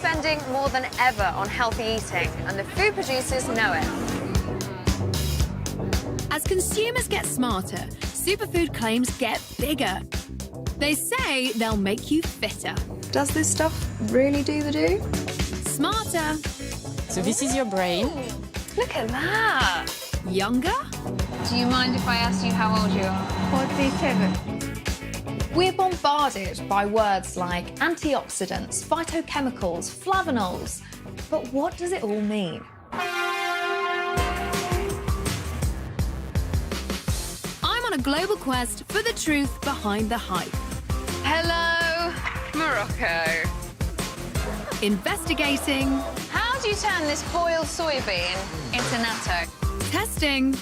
spending more than ever on healthy eating, and the food producers know it. As consumers get smarter, superfood claims get bigger. They say they'll make you fitter. Does this stuff really do the do? Smarter. So this is your brain. Look at that. Younger. Do you mind if I ask you how old you are? 47. We're bombarded by words like antioxidants, phytochemicals, flavonols. But what does it all mean? I'm on a global quest for the truth behind the hype. Hello, Morocco. Investigating. How do you turn this boiled soybean into natto? Testing.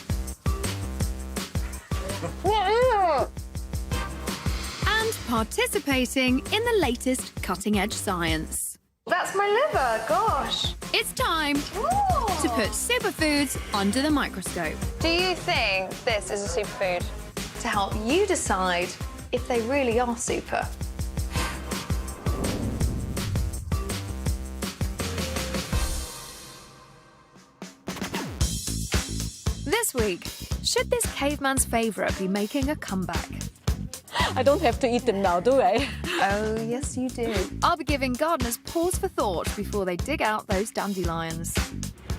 And participating in the latest cutting-edge science. That's my liver, gosh. It's time to put superfoods under the microscope. Do you think this is a superfood? To help you decide if they really are super. This week, should this caveman's favourite be making a comeback? I don't have to eat them now, do I? Oh, yes, you do. I'll be giving gardeners pause for thought before they dig out those dandelions.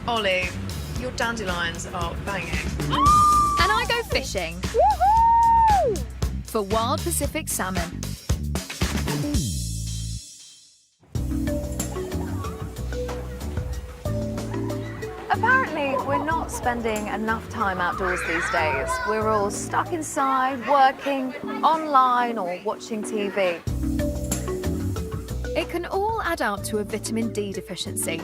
Ollie, your dandelions are banging. And I go fishing. Woohoo! For wild Pacific salmon. Apparently, we're not spending enough time outdoors these days. We're all stuck inside, working, online, or watching TV. It can all add up to a vitamin D deficiency.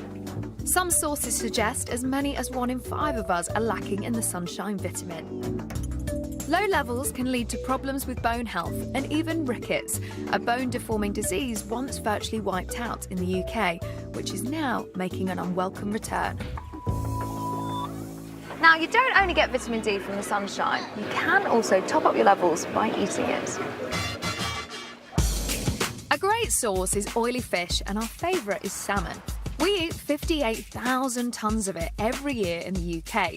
Some sources suggest as many as 1 in 5 of us are lacking in the sunshine vitamin. Low levels can lead to problems with bone health and even rickets, a bone-deforming disease once virtually wiped out in the UK, which is now making an unwelcome return. Now, you don't only get vitamin D from the sunshine. You can also top up your levels by eating it. A great source is oily fish, and our favourite is salmon. We eat 58,000 tonnes of it every year in the UK.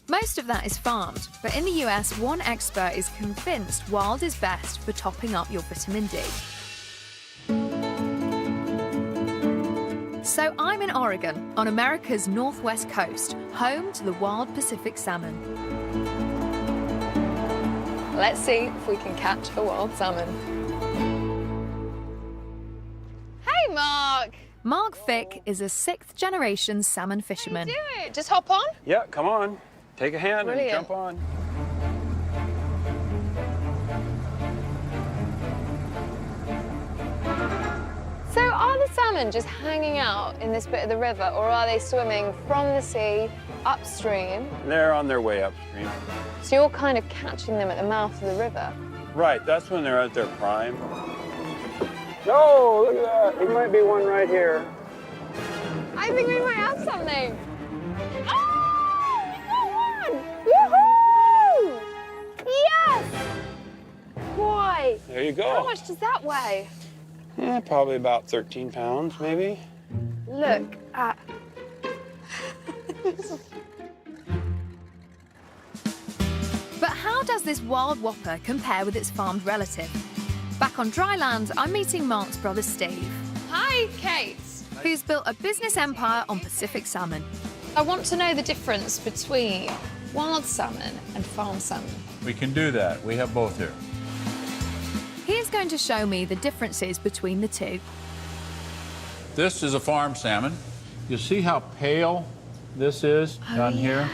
Most of that is farmed, but in the US, one expert is convinced wild is best for topping up your vitamin D. So I'm in Oregon, on America's northwest coast, home to the wild Pacific salmon. Let's see if we can catch a wild salmon. Hey, Mark! Mark Fick is a 6th-generation salmon fisherman. Do it. Just hop on. Yeah, come on. Take a hand Brilliant. and jump on. So are the salmon just hanging out in this bit of the river, or are they swimming from the sea upstream? They're on their way upstream. So you're kind of catching them at the mouth of the river. Right, that's when they're at their prime. No, look at that. There might be one right here. I think we might have something. Oh, we got one! Woohoo! Yes! Boy, There you go. how much does that weigh? Yeah, probably about 13 pounds, maybe. Look at... But how does this wild whopper compare with its farmed relative? Back on dry land, I'm meeting Mark's brother Steve, Hi, Kate. who's built a business empire on Pacific salmon. I want to know the difference between wild salmon and farm salmon. We can do that. We have both here. He's going to show me the differences between the two. This is a farm salmon. You see how pale this is down here?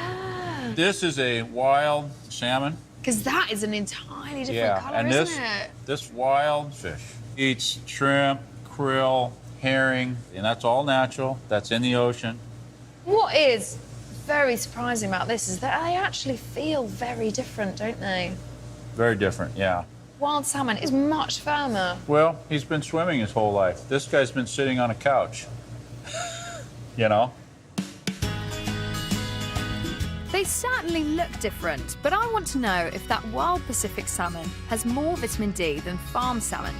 This is a wild salmon. Because that is an entirely different colour, and isn't it? this wild fish eats shrimp, krill, herring, and that's all natural. That's in the ocean. What is very surprising about this is that they actually feel very different, don't they? Very different, yeah. Wild salmon is much firmer. Well, he's been swimming his whole life. This guy's been sitting on a couch. You know? They certainly look different, but I want to know if that wild Pacific salmon has more vitamin D than farm salmon.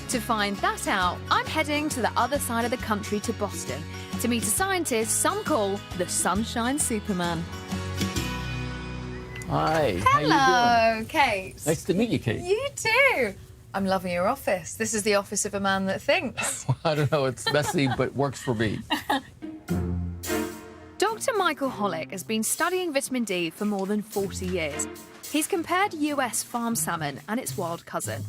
To find that out, I'm heading to the other side of the country to Boston to meet a scientist some call the Sunshine Superman. Hi. How you doing? Hello, Kate. Nice to meet you, Kate. You too. I'm loving your office. This is the office of a man that thinks. I don't know, it's messy, but works for me. Dr. Michael Hollick has been studying vitamin D for more than 40 years. He's compared US farm salmon and its wild cousin.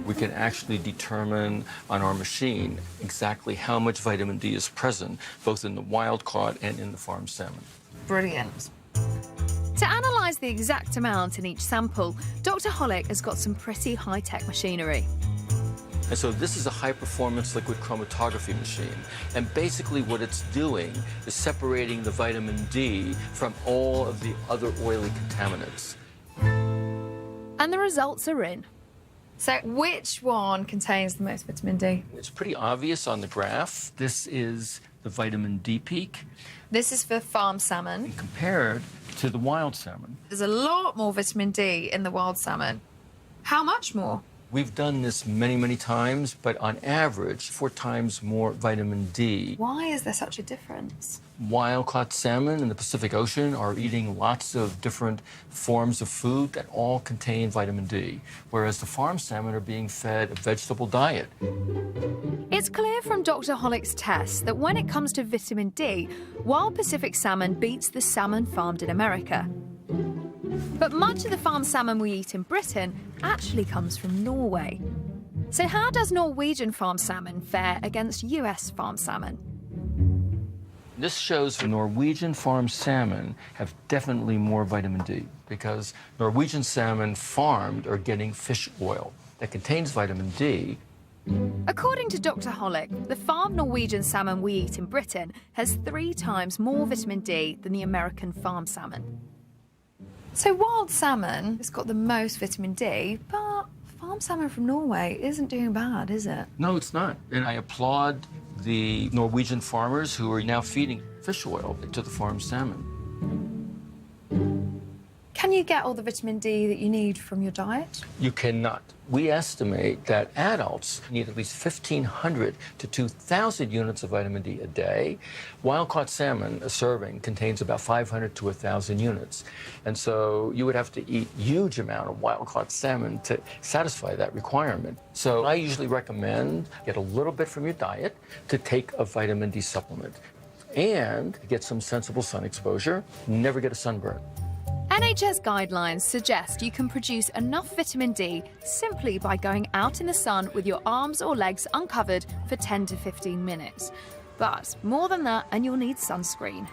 We can actually determine on our machine exactly how much vitamin D is present, both in the wild caught and in the farm salmon. Brilliant. To analyse the exact amount in each sample, Dr. Hollick has got some pretty high-tech machinery. And so this is a high-performance liquid chromatography machine. And basically what it's doing is separating the vitamin D from all of the other oily contaminants. And the results are in. So which one contains the most vitamin D? It's pretty obvious on the graph. This is the vitamin D peak This is for farm salmon. compared to the wild salmon. There's a lot more vitamin D in the wild salmon. How much more? We've done this many, many times, but on average, 4 times more vitamin D. Why is there such a difference? Wild-caught salmon in the Pacific Ocean are eating lots of different forms of food that all contain vitamin D, whereas the farm salmon are being fed a vegetable diet. It's clear from Dr. Hollick's tests that when it comes to vitamin D, wild Pacific salmon beats the salmon farmed in America. But much of the farm salmon we eat in Britain actually comes from Norway. So how does Norwegian farm salmon fare against US farm salmon? This shows the Norwegian farm salmon have definitely more vitamin D because Norwegian salmon farmed are getting fish oil that contains vitamin D. According to Dr. Hollick, the farmed Norwegian salmon we eat in Britain has 3 times more vitamin D than the American farm salmon. So wild salmon has got the most vitamin D, but farm salmon from Norway isn't doing bad, is it? No, it's not. And I applaud the Norwegian farmers who are now feeding fish oil to the farm salmon. Can you get all the vitamin D that you need from your diet? You cannot. We estimate that adults need at least 1,500 to 2,000 units of vitamin D a day. Wild-caught salmon, a serving, contains about 500 to 1,000 units. And so you would have to eat a huge amount of wild-caught salmon to satisfy that requirement. So I usually recommend get a little bit from your diet to take a vitamin D supplement and get some sensible sun exposure, never get a sunburn. NHS guidelines suggest you can produce enough vitamin D simply by going out in the sun with your arms or legs uncovered for 10 to 15 minutes. But more than that, and you'll need sunscreen.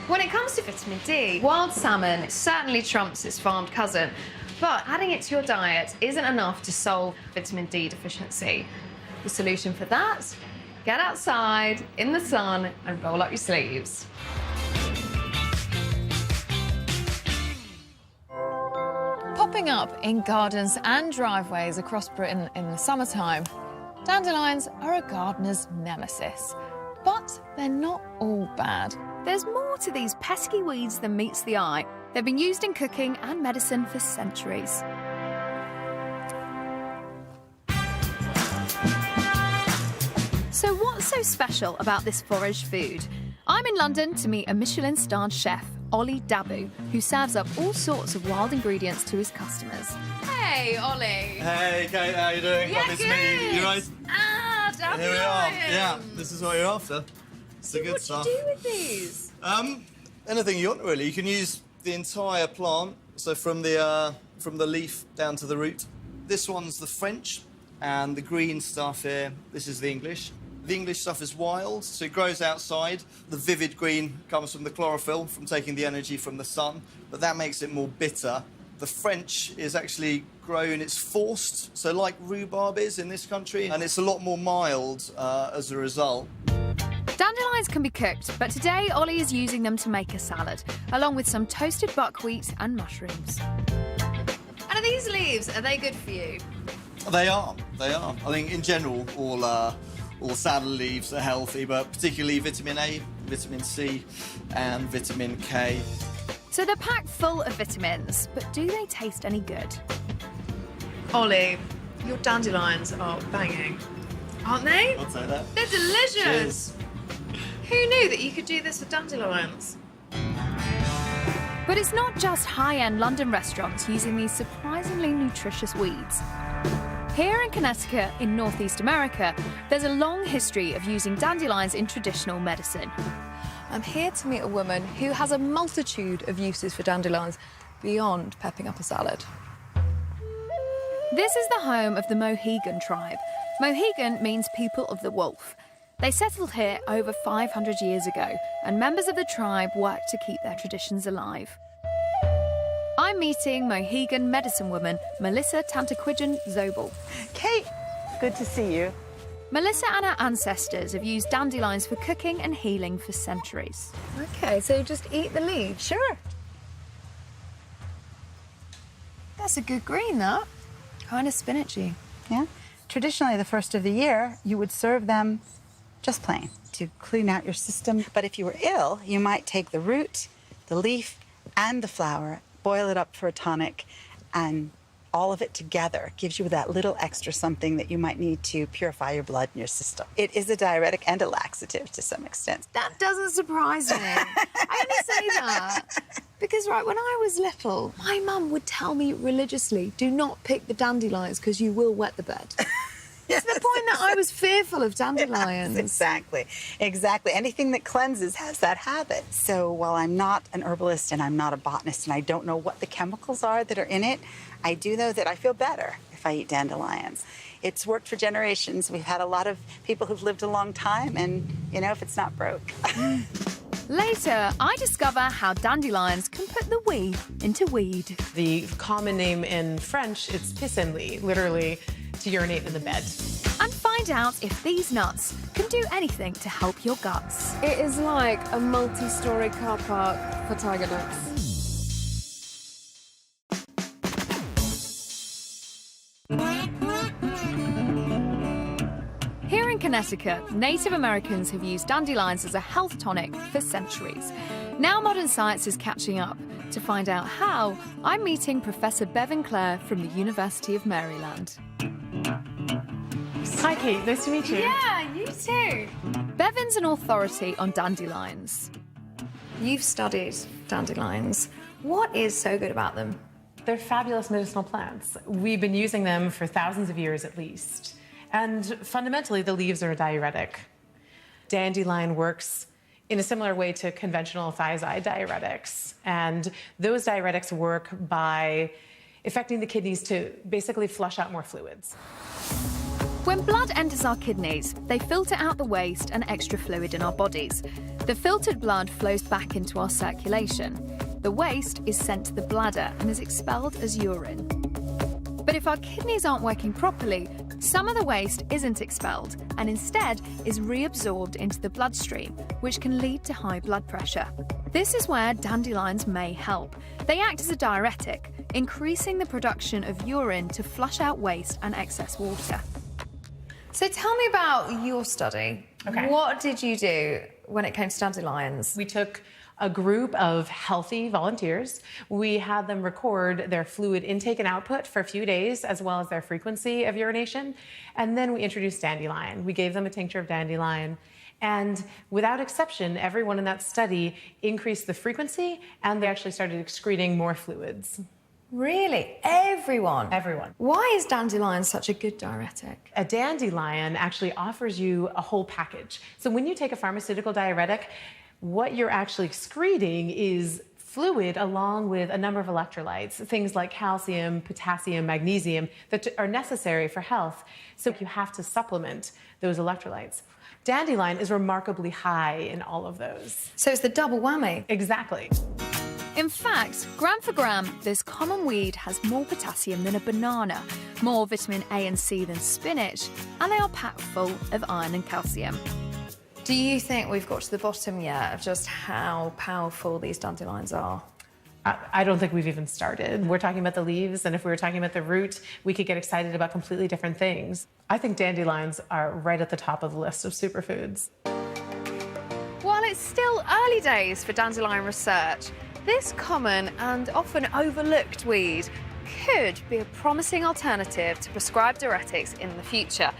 When it comes to vitamin D, wild salmon certainly trumps its farmed cousin, but adding it to your diet isn't enough to solve vitamin D deficiency. The solution for that? Get outside, in the sun, and roll up your sleeves. Popping up in gardens and driveways across Britain in the summertime, dandelions are a gardener's nemesis. But they're not all bad. There's more to these pesky weeds than meets the eye. They've been used in cooking and medicine for centuries. So what's so special about this forage food? I'm in London to meet a Michelin-starred chef, Ollie Dabu, who serves up all sorts of wild ingredients to his customers. Hey, Ollie. Hey, Kate, how you doing? Yeah, Lovely to meet you. You right? Ah, dandelions. Here we are. Yeah, this is what you're after. It's the good What stuff. do you do with these? Anything you want, really. You can use the entire plant, so from the leaf down to the root. This one's the French, and the green stuff here, this is the English. The English stuff is wild, so it grows outside. The vivid green comes from the chlorophyll, from taking the energy from the sun, but that makes it more bitter. The French is actually grown, it's forced, so like rhubarb is in this country, and it's a lot more mild as a result. Dandelions can be cooked, but today Ollie is using them to make a salad, along with some toasted buckwheat and mushrooms. And are these leaves, are they good for you? They are. I think in general, all salad leaves are healthy, but particularly vitamin A, vitamin C, and vitamin K. So they're packed full of vitamins, but do they taste any good? Ollie, Your dandelions are banging, aren't they? I'll say that. They're delicious. Who knew that you could do this with dandelions? But it's not just high-end London restaurants using these surprisingly nutritious weeds. Here in Connecticut, in Northeast America, there's a long history of using dandelions in traditional medicine. I'm here to meet a woman who has a multitude of uses for dandelions beyond pepping up a salad. This is the home of the Mohegan tribe. Mohegan means people of the wolf. They settled here over 500 years ago, and members of the tribe work to keep their traditions alive. I'm meeting Mohegan medicine woman Melissa Tantaquidgeon Zobel. Kate, good to see you. Melissa and her ancestors have used dandelions for cooking and healing for centuries. Okay, so just eat the leaves. Sure. That's a good green, that. Kind of spinachy. Yeah. Traditionally, the first of the year, you would serve them just plain to clean out your system. But if you were ill, you might take the root, the leaf, and the flower, boil it up for a tonic, and all of it together gives you that little extra something that you might need to purify your blood in your system. It is a diuretic and a laxative to some extent. That doesn't surprise me. I only say that because, right, when I was little, my mum would tell me religiously, do not pick the dandelions because you will wet the bed. Yes. To the point that I was fearful of dandelions. Yes, exactly. Anything that cleanses has that habit. So while I'm not an herbalist and I'm not a botanist and I don't know what the chemicals are that are in it, I do know that I feel better if I eat dandelions. It's worked for generations. We've had a lot of people who've lived a long time, and, you know, if it's not broke. Later, I discover how dandelions can put the wee into weed. The common name in French is pissenlit, literally to urinate in the bed. And find out if these nuts can do anything to help your guts. It is like a multi-storey car park for tiger nuts. Here in Connecticut, Native Americans have used dandelions as a health tonic for centuries. Now modern science is catching up. To find out how, I'm meeting Professor Bevan Clare from the University of Maryland. Hi, Kate. Nice to meet you. Yeah, you too. Bevan's an authority on dandelions. You've studied dandelions. What is so good about them? They're fabulous medicinal plants. We've been using them for thousands of years at least. And fundamentally, the leaves are a diuretic. Dandelion works in a similar way to conventional thiazide diuretics. And those diuretics work by affecting the kidneys to basically flush out more fluids. When blood enters our kidneys, they filter out the waste and extra fluid in our bodies. The filtered blood flows back into our circulation. The waste is sent to the bladder and is expelled as urine. But if our kidneys aren't working properly, some of the waste isn't expelled and instead is reabsorbed into the bloodstream, which can lead to high blood pressure. This is where dandelions may help. They act as a diuretic, increasing the production of urine to flush out waste and excess water. So tell me about your study. Okay. What did you do when it came to dandelions? We took a group of healthy volunteers. We had them record their fluid intake and output for a few days, as well as their frequency of urination. And then we introduced dandelion. We gave them a tincture of dandelion. And without exception, everyone in that study increased the frequency, and they actually started excreting more fluids. Really? Everyone? Everyone. Why is dandelion such a good diuretic? A dandelion actually offers you a whole package. So when you take a pharmaceutical diuretic, what you're actually excreting is fluid along with a number of electrolytes, things like calcium, potassium, magnesium, that are necessary for health. So you have to supplement those electrolytes. Dandelion is remarkably high in all of those. So it's the double whammy. Exactly. In fact, gram for gram, this common weed has more potassium than a banana, more vitamin A and C than spinach, and they are packed full of iron and calcium. Do you think we've got to the bottom yet of just how powerful these dandelions are? I don't think we've even started. We're talking about the leaves, and if we were talking about the root, we could get excited about completely different things. I think dandelions are right at the top of the list of superfoods. While it's still early days for dandelion research, this common and often overlooked weed could be a promising alternative to prescribed diuretics in the future.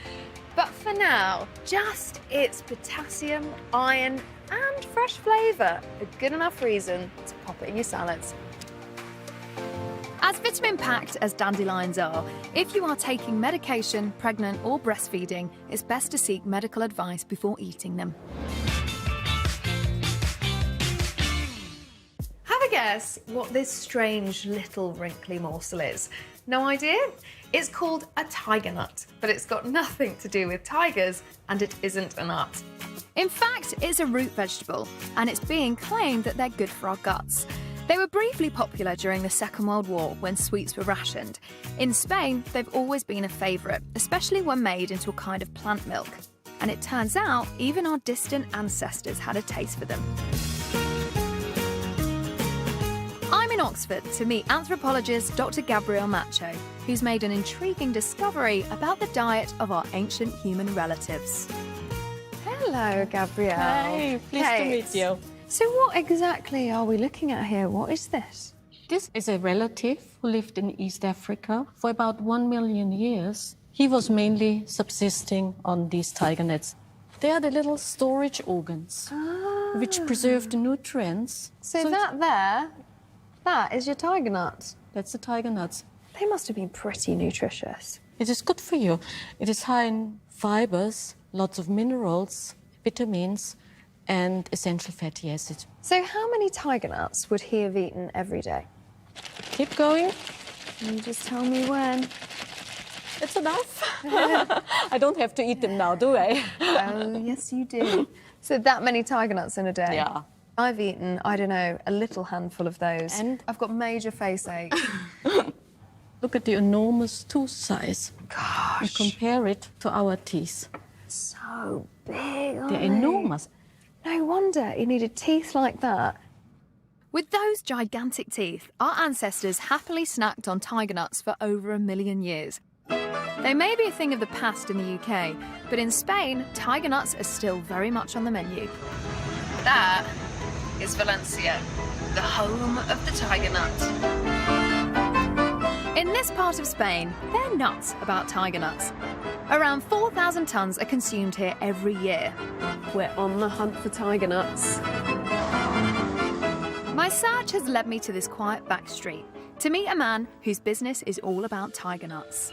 But for now, just its potassium, iron, and fresh flavour a good enough reason to pop it in your salads. As vitamin-packed as dandelions are, if you are taking medication, pregnant or breastfeeding, it's best to seek medical advice before eating them. Have a guess what this strange little wrinkly morsel is. No idea? It's called a tiger nut, but it's got nothing to do with tigers and it isn't a nut. In fact, it's a root vegetable, and it's being claimed that they're good for our guts. They were briefly popular during the Second World War when sweets were rationed. In Spain, they've always been a favourite, especially when made into a kind of plant milk. And it turns out even our distant ancestors had a taste for them. I'm in Oxford to meet anthropologist Dr. Gabrielle Macho, who's made an intriguing discovery about the diet of our ancient human relatives. Hello, Gabrielle. Hey, pleased to meet you. So what exactly are we looking at here? What is this? This is a relative who lived in East Africa for about 1 million years. He was mainly subsisting on these tiger nuts. They are the little storage organs which preserve the nutrients. So that is your tiger nut. That's the tiger nuts. They must have been pretty nutritious. It is good for you. It is high in fibers, lots of minerals, vitamins, and essential fatty acids. So how many tiger nuts would he have eaten every day? Keep going. And just tell me when. It's enough. I don't have to eat them now, do I? Oh, yes, you do. So that many tiger nuts in a day? Yeah. I've eaten, I don't know, a little handful of those. And? I've got major face ache. Look at the enormous tooth size. Gosh. And compare it to our teeth. So big, aren't They're they? enormous. No wonder he needed teeth like that. With those gigantic teeth, our ancestors happily snacked on tiger nuts for over 1 million years. They may be a thing of the past in the UK, but in Spain, tiger nuts are still very much on the menu. That is Valencia, the home of the tiger nut. In this part of Spain, they're nuts about tiger nuts. Around 4,000 tonnes are consumed here every year. We're on the hunt for tiger nuts. My search has led me to this quiet back street to meet a man whose business is all about tiger nuts.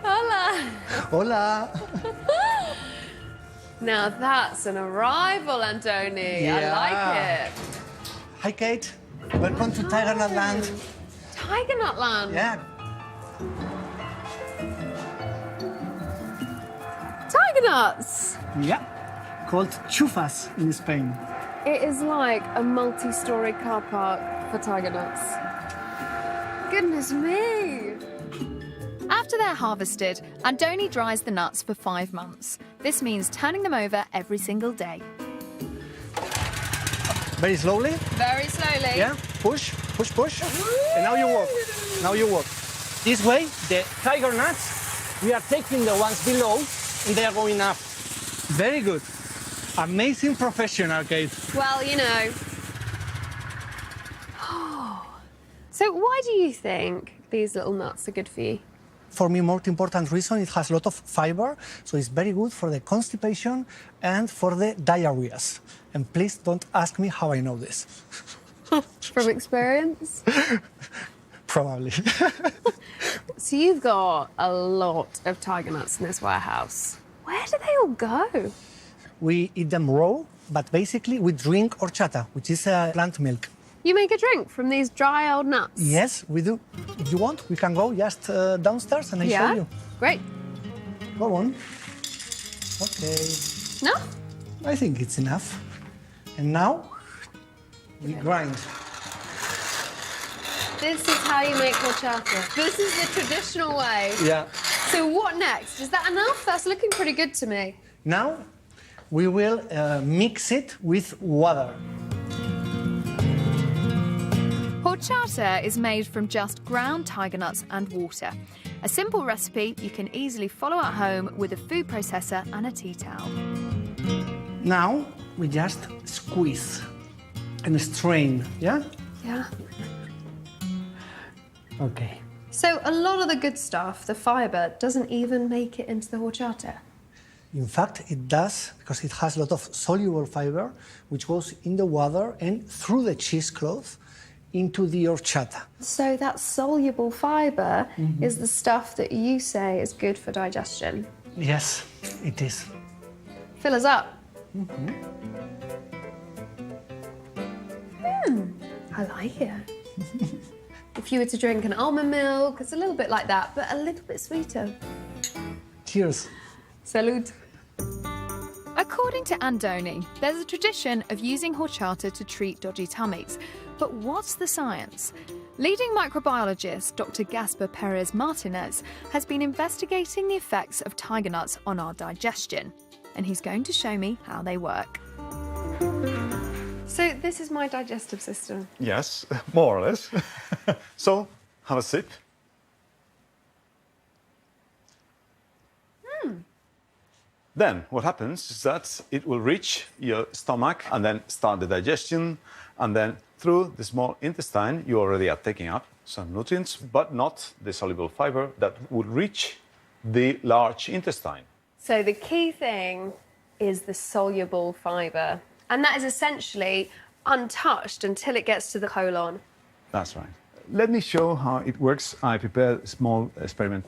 Hola. Hola. Now that's an arrival, Andoni. Yeah. I like it. Hi, Kate. Welcome to Tiger Nut Land. Tiger Nut Land. Yeah. Tiger nuts. Yeah. Called chufas in Spain. It is like a multi-story car park for tiger nuts. Goodness me. After they're harvested, Andoni dries the nuts for 5 months. This means turning them over every single day. Very slowly. Very slowly. Yeah. Push, push, push. And now you walk. Now you walk. This way, the tiger nuts, we are taking the ones below and they are going up. Very good. Amazing professional, Kate. Well, you know. So why do you think these little nuts are good for you? For me, more important reason, it has a lot of fiber, so it's very good for the constipation and for the diarrheas. And please don't ask me how I know this. From experience? Probably. So you've got a lot of tiger nuts in this warehouse. Where do they all go? We eat them raw, but basically we drink horchata, which is plant milk. You make a drink from these dry old nuts? Yes, we do. If you want, we can go just downstairs and I show you. Great. Go on. Okay. No? I think it's enough. And now we grind. This is how you make horchata. This is the traditional way. Yeah. So what next? Is that enough? That's looking pretty good to me. Now we will mix it with water. Horchata is made from just ground tiger nuts and water. A simple recipe you can easily follow at home with a food processor and a tea towel. Now we just squeeze and strain, yeah? Yeah. Okay. So a lot of the good stuff, the fibre, doesn't even make it into the horchata. In fact, it does, because it has a lot of soluble fiber, which goes in the water and through the cheesecloth into the horchata. So that soluble fibre is the stuff that you say is good for digestion. Yes, it is. Fill us up. I like it. If you were to drink an almond milk, it's a little bit like that, but a little bit sweeter. Cheers. Salud. According to Andoni, there's a tradition of using horchata to treat dodgy tummies. But what's the science? Leading microbiologist Dr. Gaspar Perez Martinez has been investigating the effects of tiger nuts on our digestion, and he's going to show me how they work. So this is my digestive system. Yes, more or less. So, have a sip. Then what happens is that it will reach your stomach and then start the digestion, and then through the small intestine you already are taking up some nutrients, but not the soluble fiber that would reach the large intestine. So the key thing is the soluble fibre, and that is essentially untouched until it gets to the colon. That's right. Let me show how it works. I prepared a small experiment.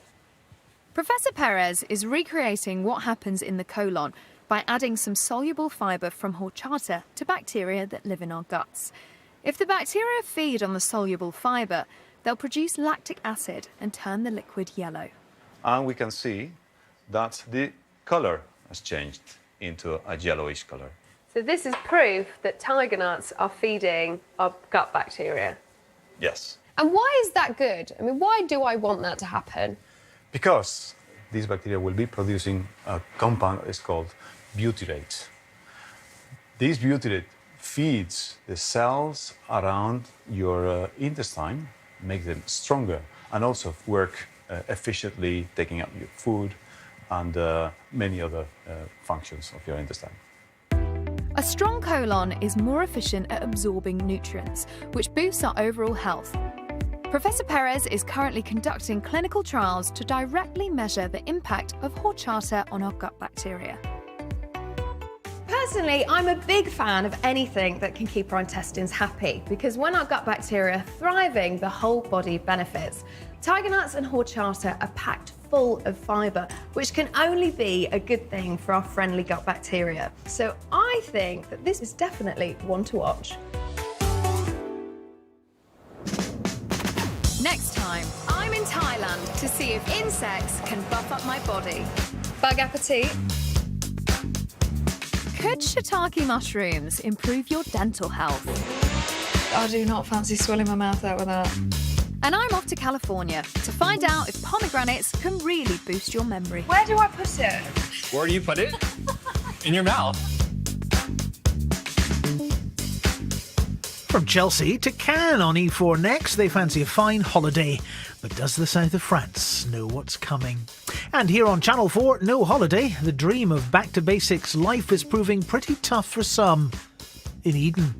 Professor Perez is recreating what happens in the colon by adding some soluble fibre from horchata to bacteria that live in our guts. If the bacteria feed on the soluble fibre, they'll produce lactic acid and turn the liquid yellow. And we can see that the color has changed into a yellowish color. So this is proof that tiger nuts are feeding our gut bacteria. Yes. And why is that good? I mean, why do I want that to happen? Because these bacteria will be producing a compound that is called butyrate. This butyrate feeds the cells around your intestine, make them stronger, and also work efficiently taking up your food and many other functions of your intestine. A strong colon is more efficient at absorbing nutrients, which boosts our overall health. Professor Perez is currently conducting clinical trials to directly measure the impact of horchata on our gut bacteria. Personally, I'm a big fan of anything that can keep our intestines happy, because when our gut bacteria are thriving, the whole body benefits. Tiger nuts and horchata are packed full of fibre, which can only be a good thing for our friendly gut bacteria. So I think that this is definitely one to watch. Next time, I'm in Thailand to see if insects can buff up my body. Bug appetit. Could shiitake mushrooms improve your dental health? I do not fancy swelling my mouth out with that. And I'm off to California to find out if pomegranates can really boost your memory. Where do I put it? Where do you put it? In your mouth. From Chelsea to Cannes on E4 next, they fancy a fine holiday. But does the south of France know what's coming? And here on Channel 4, no holiday. The dream of back to basics life is proving pretty tough for some. In Eden.